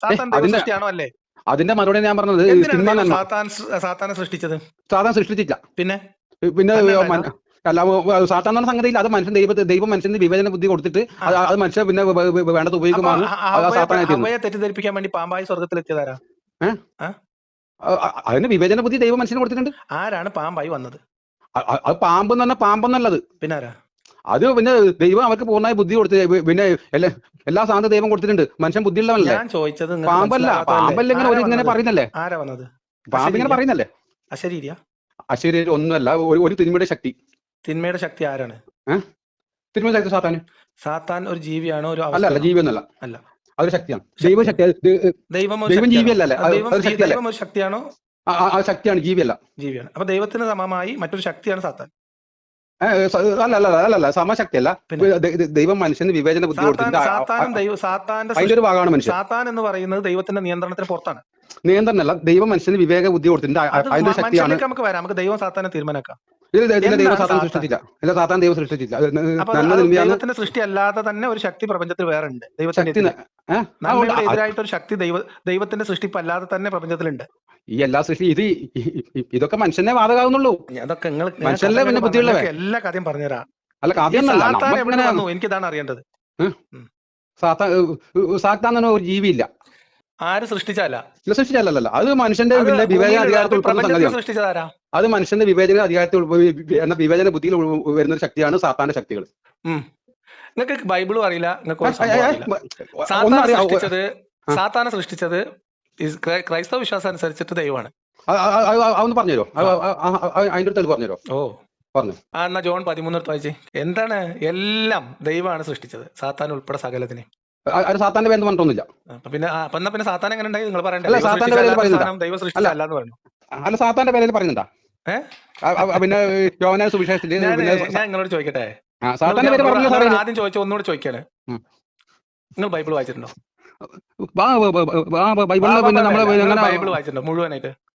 സാത്താൻ ദൈവ സൃഷ്ടിയാണോ അല്ലേ? അതിന്റെ മറുപടി ഞാൻ പറഞ്ഞത് എന്തിനാണ് തിന്മ ദൈവം നന്മ സാത്താനെ സൃഷ്ടിച്ചത്? സാധാരണ സൃഷ്ടിച്ചില്ല. പിന്നെ പിന്നെ നന്മ അല്ല സാത്താൻ സംഗതിയില്ല. അത് ദൈവം മനുഷ്യന് വിവേചന ബുദ്ധി കൊടുത്തിട്ട് അത് മനുഷ്യൻ പിന്നെ വേണ്ടത് ഉപയോഗിക്കുമ്പോൾ ഹവ്വയെ തെറ്റിദ്ധരിപ്പിക്കാൻ വേണ്ടി പാമ്പായി സ്വർഗത്തിലെത്തിയതാരാ? അതിന് വിവേചന ബുദ്ധി ദൈവം മനുഷ്യന് കൊടുത്തിട്ടുണ്ട്. ആരാണ് പാമ്പായി വന്നത്? അത് പാമ്പെന്ന് പറഞ്ഞാൽ പാമ്പെന്നല്ലത്. പിന്നെ ആരാ? അത് പിന്നെ ദൈവം അവർക്ക് പൂർണ്ണമായി ബുദ്ധി കൊടുത്ത് പിന്നെ എല്ലാ സാധനവും ദൈവം കൊടുത്തിട്ടുണ്ട്. മനുഷ്യൻ ബുദ്ധിയുള്ളവനല്ലേ. ഞാൻ ചോദിച്ചത് പാമ്പല്ല ഇങ്ങനെ പറയുന്നല്ലേ. ആരാ വന്നത്? പാമ്പ് ഇങ്ങനെ പറയുന്നല്ലേ. അശരീരിയ? അശരീരം ഒന്നുമല്ല, ഒരു തിന്മയുടെ ശക്തി. തിന്മയുടെ ശക്തി ആരാണ്? തിന്മയുടെ ശക്തി സാത്താന്. സാത്താൻ ഒരു ജീവിയാണോ? അല്ല ജീവിയൊന്നുമല്ല. അല്ല, അതൊരു ശക്തിയാണ്. ദൈവശക്തി. ദൈവം ജീവിയല്ലല്ലേ. ദൈവം ഒരു ശക്തിയാണോ? ശക്തിയാണ്, ജീവിയല്ല. ജീവിയാണ്. അപ്പൊ ദൈവത്തിന് സമമായി മറ്റൊരു ശക്തിയാണ് സാത്താൻ. അല്ല സമശക്തിയല്ല. ദൈവം മനുഷ്യന് വിവേചന ബുദ്ധി കൊടുത്തിട്ടുണ്ട്. അതിന്റെ ഒരു ഭാഗമാണ് മനുഷ്യൻ. സാത്താൻ എന്ന് പറയുന്നത് ദൈവത്തിന്റെ നിയന്ത്രണത്തിന് പുറത്താണ്. നിയന്ത്രണമല്ല, ദൈവം മനുഷ്യന് വിവേക ബുദ്ധി കൊടുത്തിട്ടുണ്ട്. അതിന്റെ ശക്തിയാണ്. നമുക്ക് വരാം, നമുക്ക് ദൈവം സാത്താനെ തീരുമാനക്കാം. ദൈവം സാത്താൻ സൃഷ്ടിച്ചില്ല. ഇല്ല, സാത്താൻ ദൈവം സൃഷ്ടിച്ചില്ല. ദൈവത്തിന്റെ സൃഷ്ടി അല്ലാതെ തന്നെ ഒരു ശക്തി പ്രപഞ്ചത്തിൽ വേറെ ഉണ്ട്. ദൈവത്തിന് എതിരായിട്ട് ഒരു ശക്തി ദൈവത്തിന്റെ സൃഷ്ടിപ്പ് അല്ലാതെ തന്നെ പ്രപഞ്ചത്തിലുണ്ട്. ഈ എല്ലാ സൃഷ്ടി ഇതൊക്കെ മനുഷ്യനെ ബാധകാവുന്നുള്ളൂ. അതൊക്കെ മനുഷ്യനല്ലേ പിന്നെ ബുദ്ധിയുള്ളവേ. എല്ലാ കാര്യം പറഞ്ഞുതരാം. അല്ല, കാര്യം എനിക്കിതാണ് അറിയേണ്ടത്. സാത്താൻ ഒരു ജീവിയില്ല. ആര് സൃഷ്ടിച്ചല്ല? സൃഷ്ടിച്ചല്ല, അത് മനുഷ്യന്റെ വിവേചന അധികാരത്തിൽ സൃഷ്ടിച്ചതാരാ? അത് മനുഷ്യന്റെ വിവേചന അധികാരത്തിൽ വിവേചന ബുദ്ധിയിൽ വരുന്ന ഒരു ശക്തിയാണ് സാത്താന്റെ ശക്തികൾ. നിങ്ങൾക്ക് ബൈബിളും അറിയില്ല. സാത്താനെ സൃഷ്ടിച്ചത് ക്രൈസ്തവ വിശ്വാസം അനുസരിച്ചിട്ട് ദൈവമാണ്. അതൊന്ന് പറഞ്ഞുതരോ? അതിന്റെ അടുത്ത് പറഞ്ഞുതരോ? പറഞ്ഞു. എന്നാ ജോൺ 13 വായിച്ചേ. എന്താണ്? എല്ലാം ദൈവമാണ് സൃഷ്ടിച്ചത്, സാത്താൻ ഉൾപ്പെടെ സകലത്തിനെ. സാത്താന്റെ പേര് പറഞ്ഞിട്ടൊന്നുമില്ല. പിന്നെ സാത്താൻ എങ്ങനെ ഉണ്ടായി? നിങ്ങൾ പറയണ്ടേ? ദൈവ സൃഷ്ടി അല്ലാന്ന് പറഞ്ഞു. അല്ല, സാത്താന്റെ പേരിൽ പറയുന്നുണ്ടാ? പിന്നെ യോഹന്നാൻ സുവിശേഷത്തിൽ ഞാൻ നിങ്ങളോട് ചോദിക്കട്ടെ. ആദ്യം ചോദിച്ച ഒന്നുകൂടെ ചോദിക്കാണ്. നിങ്ങൾ ബൈബിൾ വായിച്ചിട്ടുണ്ടോ? ബൈബിൾ വായിച്ചിട്ടുണ്ടോ മുഴുവനായിട്ട്?